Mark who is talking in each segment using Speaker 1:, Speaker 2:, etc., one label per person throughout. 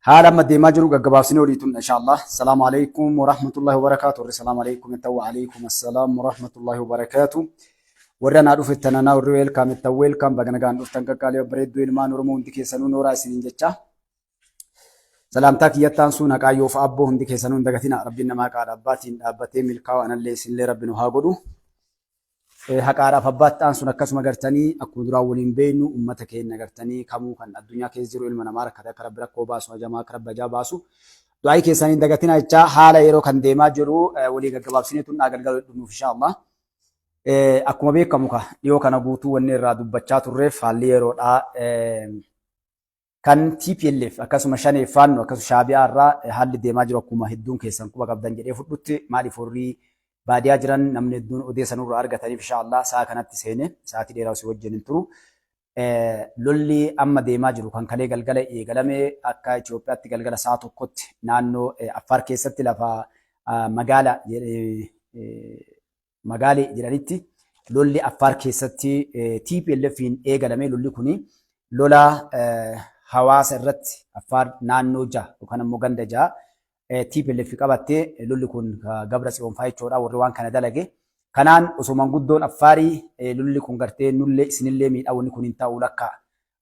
Speaker 1: حال أما ديما جرو قباسني وليتون إن شاء الله. السلام عليكم ورحمة الله وبركاته. السلام عليكم وعليكم السلام ورحمة الله وبركاته. ورنا نعرف التنانا والرويل كام التويل كام بعنا كان نفتن كقالي وبريد ويلمان ورمون دكي سنون وراسين جتة. سلامتك يتانسون هكايوف أبو هندي كيسانون دكتينا ربنا ما كان أباتين أبتي ملكا وأنا اللي سن ربنا هاقولو هكارا فبات أنسون كسم قرتني أكون راولين بينو أمتك إن قرتني كمو كان الدنيا كيزيرو إلمنا مارك هذا كرب ركوا باسو جماعة كرب جاباسو دعائي كيسانين دكتينا إجا حالا يرو كان ديما جرو ولي قباب سنتون ناقل قلو في شاء الله أكو مبيك كموكا يو كان أبوتو ونرى دبچات الرف حالي يرو kan TPLF akkasuma shane faanno akkasu shaabiyaa irraa haalli deemaa jiru akkuma hedduun keessan quba qabdan jedhee fudhutti maaliif warri baadiyaa jiran namni hedduun odeessan irraa argataniif inshallah saa kanatti seene sa'aatii dheeraa osoo wajjin hin turu lolli amma deemaa jiru kan kalee galgala eegalame akka Itoophiyaatti galgala saa tokkotti naannoo Affaar keessatti lafa magaalee jedhanitti lolli Affaar keessatti TPLFin eegalame lolli kuni lola hawaasa irratti Affaar naannoo ja'a yookaan ammoo ganda ja'a TPLF qabattee lolli kun Gabra Tsiyoon fa'aa jechuudha warri waan kana dalage. Kanaan osoo manguddoon Affaarii lolli kun gartee nullee isinillee miidhaa kun hin ta'u lakka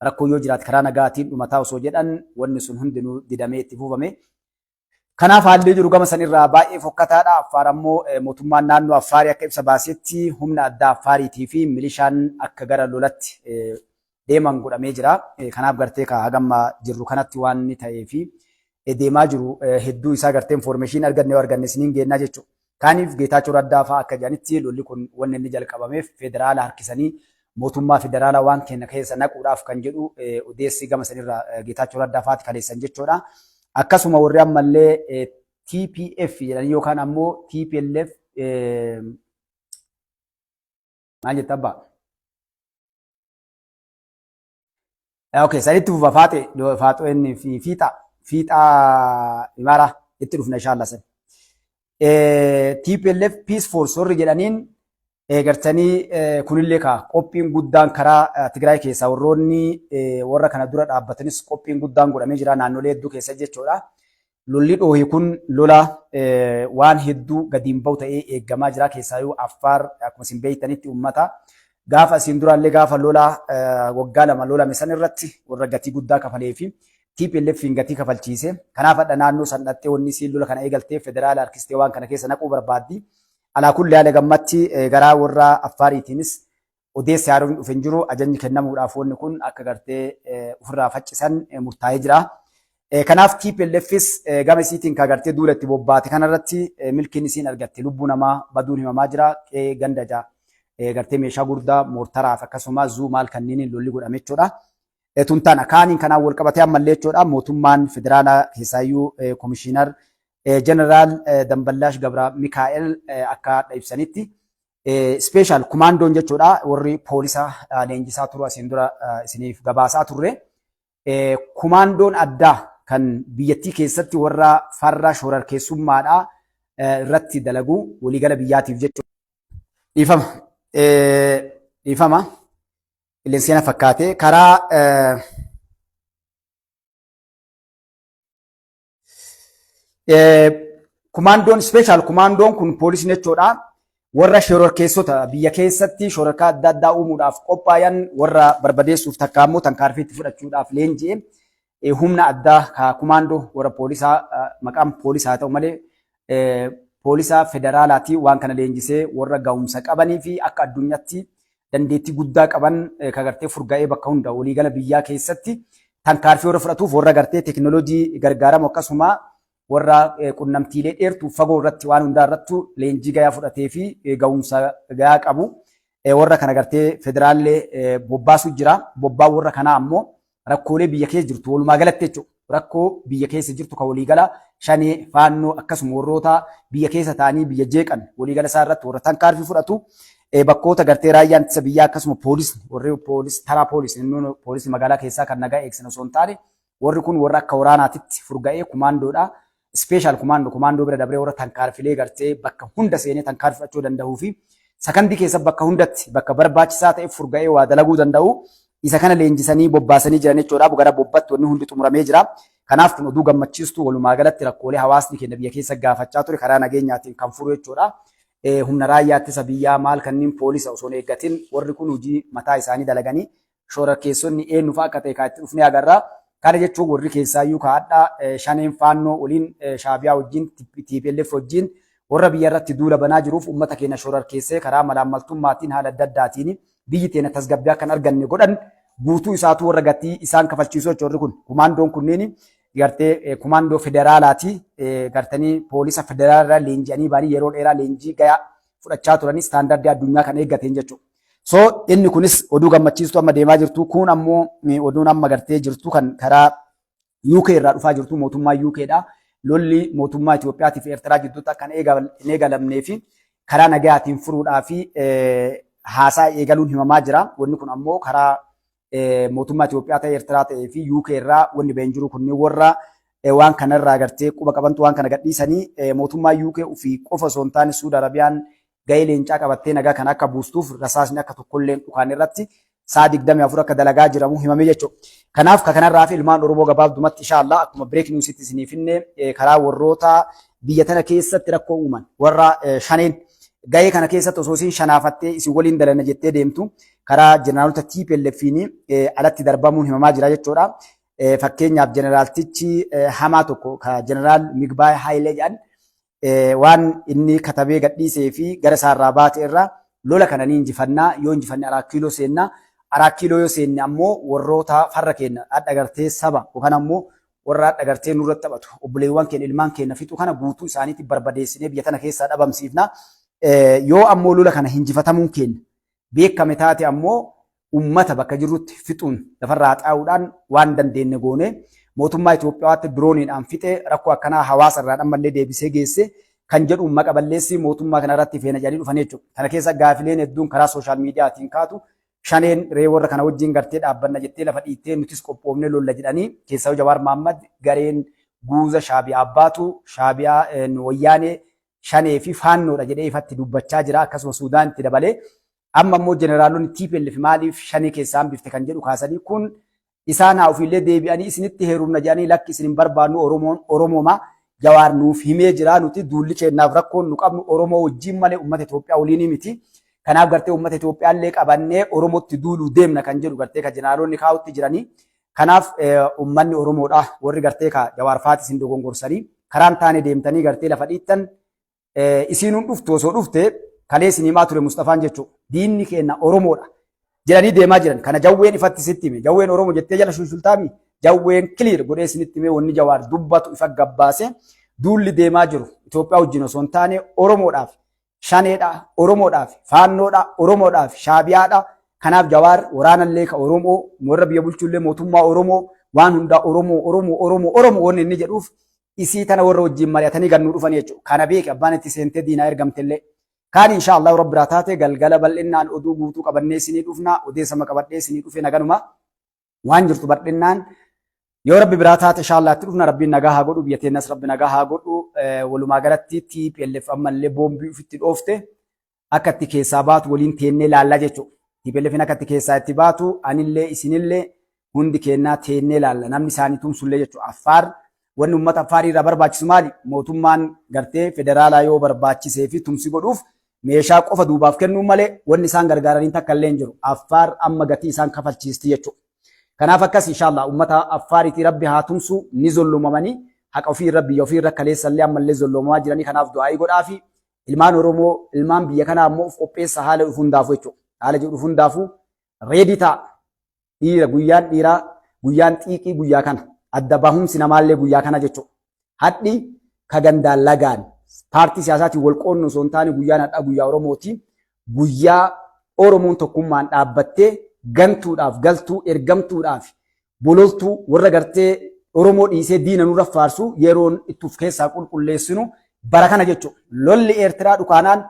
Speaker 1: rakkoo yoo jiraate karaa nagaatiin dhumataa osoo jedhan wanni sun hundinuu didamee itti fufame. Kanaaf haalli jiru gama sanirraa baay'ee fokkataadha. Affaar ammoo mootummaan naannoo Affaarii akka ibsa baasetti humna addaa Affaariitii fi milishaan akka gara lolatti deeman godhamee jira. Kanaaf gartee hagamma jirru kanatti waan inni ta'ee fi deemaa jiru hedduu isaa gartee information arganne yoo arganne isiniin geennaa jechuudha. Kaaniif Geetaachoo Raddaa fa'aa akka jedhanitti lolli kun wanni inni jalqabameef federaala harkisanii mootummaa federaalaa waan kenna keessa naquudhaaf kan jedhu odeessi gama sanirraa Geetaachoo Raddaa fa'aatti kaleessan jechuudha. Akkasuma warri ammallee TPF jedhanii yookaan ammoo TPLF maal jetta abbaa? Okay, sanitti fufa faaxoon fiixa imaara itti dhufna inshallah san. TPLF Peace Force warri jedhaniin gartanii kunillee qophiin guddaan karaa Tigraay keessaa warroonni warra kana dura dhaabbatanis qophiin guddaan godhamee jira naannolee hedduu keessa jechuudha. Lolli dhoohii kun lola waan hedduu gadiin bahu ta'ee eeggamaa jira keessaayyuu Affaar akkuma isin beektanitti uummata. Gaafa isin duraallee gaafa lola waggaa lama lolame san irratti warra gatii guddaa kafalee fi TPLFin gatii kafalchiise. Kanaaf hadha naannoo san dhattee wanni siin lola kana eegaltee federaala harkistee waan kana keessa naquu barbaaddi. Alaa kulli haala gammatti garaa warra Affaariitiinis odeessi haaroon dhufe hin jiru ajajni kennamuudhaaf wanni kun akka gartee ofirraa faccisan murtaa'ee jira. Kanaaf TPLFis gama isiitiin ka gartee duula itti bobbaate kanarratti milkiin isiin argatte lubbuu namaa baduun himamaa jira ganda ja'a. Gartee meeshaa guddaa moortaraaf akkasumas zuumaal kanneen lolli godhame jechuudha. Tuntaan akaaniin kanaan wal qabatee ammallee jechuudha mootummaan federaalaa keessaayyuu komishiinar jeneraal Damballaash Gabra Mikaa'el akka ibsanitti speeshal kumaandoon jechuudha warri poolisa leenjisaa turu asiin dura isiniif gabaasaa turre. Kumaandoon addaa kan biyyattii keessatti warra farra shororkeessummaadhaa irratti dalagu waliigala biyyaatiif jechuudha. Dhiifama qilleensi fakkaate karaa kumaandoon speeshal kumaandoon kun poolisiin jechuudha warra shororkeessota biyya keessatti shororkaa adda addaa uumuudhaaf qophaa'an warra barbadeessuuf takka ammoo tarkaanfii fudhachuudhaaf leenji'e humna addaa kumaandoo warra poolisaa maqaan poolisaa ta'u malee poolisaa federaalaati waan kana leenjisee warra ga'umsa qabanii fi akka addunyaatti dandeettii guddaa qaban ka gartee furga'ee bakka hunda waliigala biyyaa keessatti tarkaanfii warra fudhatuuf warra gartee teekinooloojii gargaaramu akkasuma warra qunnamtiilee dheertuu fagoo irratti waan hundaa irratti leenjii gayaa fudhatee fi ga'umsa gayaa qabu warra kana gartee federaallee bobbaasuu jira. Bobbaan warra kanaa ammoo rakkoolee biyya keessa jirtu walumaa galatti jechuudha. Rakkoo biyya keessa jirtu kan waliigala shanee faannoo akkasuma warroota biyya keessa ta'anii biyya jeeqan waliigala isaa irratti warra tarkaanfii fudhatu bakkoota gartee raayyaan ittisa biyyaa akkasuma poolisni warri taraa poolisni magaalaa keessaa kan nagaa eegsisan osoo hin taane warri kun warra akka waraanaatitti furga'ee kumaandoodha. Speeshal kumaandoo bira dabree warra tarkaanfilee gartee bakka hunda seenee tarkaanfii fudhachuu danda'uu fi sakandii keessa bakka hundatti bakka barbaachisaa ta'e furga'ee waa dalaguu danda'u isa kana leenjisanii bobbaasanii jiran jechuudha. Gara bobbatti wanni hundi xumuramee jira. Kanaaf kun oduu gammachiistu walumaa galatti rakkoolee hawaasni keenya biyya keessa gaafachaa ture karaa nageenyaatiin kan furu jechuudha. Humna raayyaa ittisa biyyaa maal kanneen poolisa osoo eeggatin warri kun hojii mataa isaanii dalaganii shororkeessonni eenyu fa'aa akka ta'e kan itti dhufnee agarra. Kana jechuun warri keessaayyuu kaadhaa shaneen faannoo waliin shaabiyaa wajjin TPLF wajjin warra biyya irratti duula banaa jiruuf uummata keenya shororkeessee karaa malaammaltummaatiin haala adda addaatiin biyyi teenya tasgabbii akka hin arganne godhan guutuu isaatu warra gatii isaan kafalchiisuu jechuudha kun kumaandoon kunneen gartee kumaandoo federaalaati gartanii poolisa federaalaa leenji'anii baanii yeroo dheeraa leenjii gayaa fudhachaa turanii istaandardii addunyaa kan eeggateen jechuudha. So inni kunis oduu gammachiistu amma deemaa jirtu kun ammoo oduun amma gartee jirtu kan karaa UK irraa dhufaa jirtu mootummaa UK dha. Lolli mootummaa Itoophiyaatiif Eertiraa gidduutti akka hin eegalamnee fi karaa nagayaatiin furuudhaa fi haasaa eegaluun himamaa jira. Wanni kun ammoo karaa mootummaa Itoophiyaa ta'e Eertiraa ta'ee fi UK irraa wanni ba'een jiru kunniin warra waan kanarraa gartee quba qabantu waan kana gadhiisanii mootummaa UK ofii qofa osoo hin taane Suudi Arabiyaan gahee leencaa qabattee nagaa kan akka buustuuf rasaasni akka tokkollee dhukaan irratti saa 24 akka dalagaa jiramu himamee jechuudha. Kanaaf kanarraa fi ilmaan Oromoo gabaabdumatti inshallah akkuma break newsitti isiniif hinne karaa warroota biyya tana keessatti rakkoo uuman warra shaneen gahee kana keessatti osoo isin shanaafattee isin waliin dalana jettee deemtu karaa jeneraalota TPLF'n alatti darbamuun himamaa jira jechuudha. Fakkeenyaaf jeneraaltichi hamaa tokko ka jeneraal Migbaay Haayilee jedhan waan inni katabee gadhiisee fi gara isaarraa baate irraa lola kana ni injifannaa yoo injifanne 4 kiiloo seennaa 4 kiiloo yoo seenne ammoo warroota farra keenya adda gartee saba yookaan ammoo warra adda gartee nurratti taphatu obboleewwan keenya ilmaan keenya fixu kana guutuu isaaniitti barbadeessinee biyya tana keessaa dhabamsiifna. Yoo ammoo lola kana injifatamuun keenya beekame taate ammoo ummata bakka jirrutti fixuun lafarraa xaa'uudhaan waan dandeenye goone mootummaa Itoophiyaatti dirooniidhaan fixee rakkoo akkanaa hawaasa irraa dhammallee deebisee geesse kan jedhu maqa balleessi mootummaa kanarratti feena jedhanii dhufan jechuudha. Kana keessa gaafileen hedduun karaa sooshaal miidiyaatiin kaatu shaneen ree warra kana wajjin gartee dhaabbanna jettee lafa dhiittee nutis qophoofne lolla jedhanii keessaa Jawaar Mahaammad gareen guuza shaabiyaa abbaatu shaabiyaa wayyaanee shanee fi faannoodha jedhee ifatti dubbachaa jira akkasuma Suudaan itti dabalee amma immoo jeneraalonni TPLF maaliif shanee keessaan bifte kan jedhu kaasanii kun isaan haa ofiillee deebi'anii isinitti heerumna jedhanii lakki isin hin barbaannu Oromooma Jawaar nuuf himee jira nuti duulli keenyaaf rakkoon nu qabnu Oromoo wajjin malee uummata Itoophiyaa waliin miti. Kanaaf gartee uummata Itoophiyaa illee qabannee Oromootti duuluu deemna kan jedhu gartee ka jeneraalonni kaa'utti jiranii. Kanaaf uummanni Oromoodha warri gartee ka Jawaar faati isin dogongorsanii karaan taane deemtanii gartee lafa dhiittan isinuun dhuftu osoo dhufte kalee isin himaa ture Mustafaan jechuudha. Diinni keenya Oromoodha. Jedhanii deemaa jiran kana jawween ifatti sitti hime jawween Oromoo jettee jala shulshultaami jawween clear godhee isinitti hime wanni Jawaar dubbatu ifa gabbaase duulli deemaa jiru Itoophiyaa wajjin osoo hin taane Oromoodhaaf shaneedha Oromoodhaaf faannoodha Oromoodhaaf shaabiyaadha. Kanaaf Jawaar waraanallee ka Oromoo warra biyya bulchullee mootummaa Oromoo waan hundaa Oromoo wanni inni jedhuuf isii tana warra wajjin mari'atanii gannuu dhufan jechuudha. Kana beeki abbaan itti seentee diinaa ergamtellee kaan inshallah rabbi raataate galgala bal'innaan oduu guutuu qabannee isinii dhufna odeessama qabadhee isinii dhufe naganuma waan jirtu bal'innaan yoo rabbi biraa taate inshallah itti dhufna rabbiin nagaa haa godhu biyya teenyas rabbi nagaa haa godhu walumaa galatti TPLF ammallee boombii ufitti dhoofte akka itti keessaa baatu waliin teennee laallaa jechuudha. TPLF akka itti keessaa itti baatu anillee isinillee hundi kennaa teennee laalla namni isaanii tumsullee jechuudha. Affaar wanni uummata Affaarii irraa barbaachisu maali? Mootummaan gartee federaalaa yoo barbaachisee fi tumsi godhuuf meeshaa qofa duubaaf kennuu malee wanni isaan gargaaranii takka illee hin jiru. Affaar amma gatii isaan kafalchiisti jechuudha. Kanaaf akkas inshallah uummata Affaariitii rabbi haa tumsu ni zollomamanii haqa ofii irra biyya ofii irra kaleessallee ammallee zollomamaa jiranii kanaaf du'aa'ii godhaa fi ilmaan Oromoo ilmaan biyya kanaa ammoo of qopheessa haala dhufu hundaafuu jechuudha. Haala jedhu hundaafuu reedii ta'a. Dhiira guyyaan xiiqii guyyaa kana adda bahumsi namaallee guyyaa kana jechuudha. Hadhi ka gandaan lagaan paartii siyaasaatiin wal qoodnu osoo hin taane guyyaan hadhaa guyyaa Oromooti. Guyyaa Oromoon tokkummaan dhaabbattee gantuudhaaf galtuu ergamtuudhaaf bololtuu warra gartee Oromoo dhiisee diina nurra faarsu yeroon itti of keessaa qulqulleessinu bara kana jechuudha. Lolli Eertiraa dhukaanaan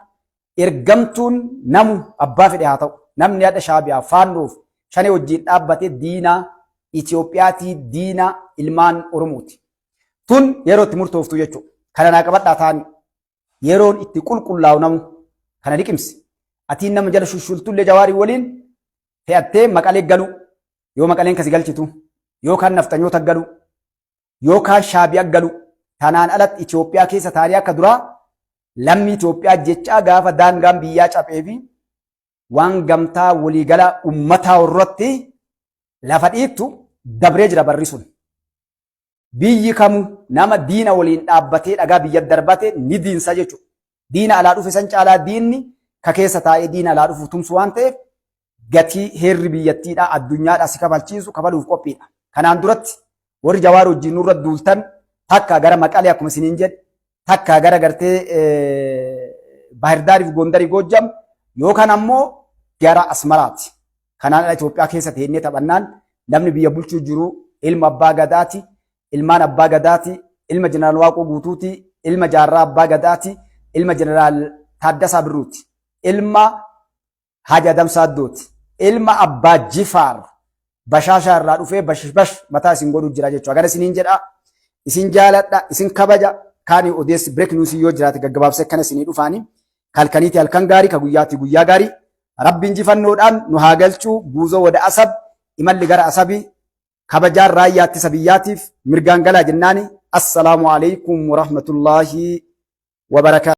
Speaker 1: ergamtuun namu abbaa fedhe haa ta'u namni hadha shaabiyaa faannoof shanee wajjin dhaabbatee diina Itoophiyaatii diina ilmaan Oromooti. Tun yeroo itti murtooftu jechuudha. Kana naa qabadhaa ta'anii yeroon itti qulqullaa'u namu kana liqimsi. Atiin nama jala shushultullee Jawaarii waliin fe'attee Maqalee galu yoo Maqaleen kasi galchitu yoo kan naftanyoota galu yookaan shaabiyaa galu tanaan alatti Itoophiyaa keessa taa'anii akka duraa lammii Itoophiyaa jechaa gaafa daangaan biyyaa cabee fi waan gamtaa waliigala ummataa irratti lafa dhiittu dabree jira barri sun. Biyyi kamu nama diina waliin dhaabbatee dhagaa biyya darbate ni diinsa jechuudha. Diina alaa dhufe san caalaa diinni ka keessa taa'ee diina alaa dhufu tumsu waan ta'eef gatii heerri biyyattiidhaa addunyaadhaa si kabalchiisu kabaluuf qophiidha. Kanaan duratti warri Jawaar wajjin nurra duultan takka gara Maqalee akkuma isiniin jedhe takka gara gartee Baahirdaariif Gondarii Goojjam yookaan ammoo gara Asmaraati. Kanaan ala Itoophiyaa keessa teennee taphannaan namni biyya bulchuu jiru ilma abbaa gadaati, ilmaan abbaa gadaati, ilma jeneraal Waaqoo Guutuuti, ilma jaarraa abbaa gadaati, ilma jeneraal Taaddasaa Birruuti, ilma Haji Adamsaa Addooti, ilma abbaa Jifaar bashaashaa irraa dhufee bash mataa isin godhu jira jechuudha. Gara isiniin jedha, isin jaaladha, isin kabaja, kaanii odeessi break news yoo jiraate gaggabaabsee kana isinii dhufaani. Halkaniiti halkan gaarii, ka guyyaatti guyyaa gaarii. Rabbiin injifannoodhaan nu haa galchuu. Guuzoo wada Asab, imalli gara Asabii, kabajaan raayyaa ittisa biyyaatiif mirgaan galaa jennaani. Assalaamu alaikum wa rahmatullaahi wa barakaatuh.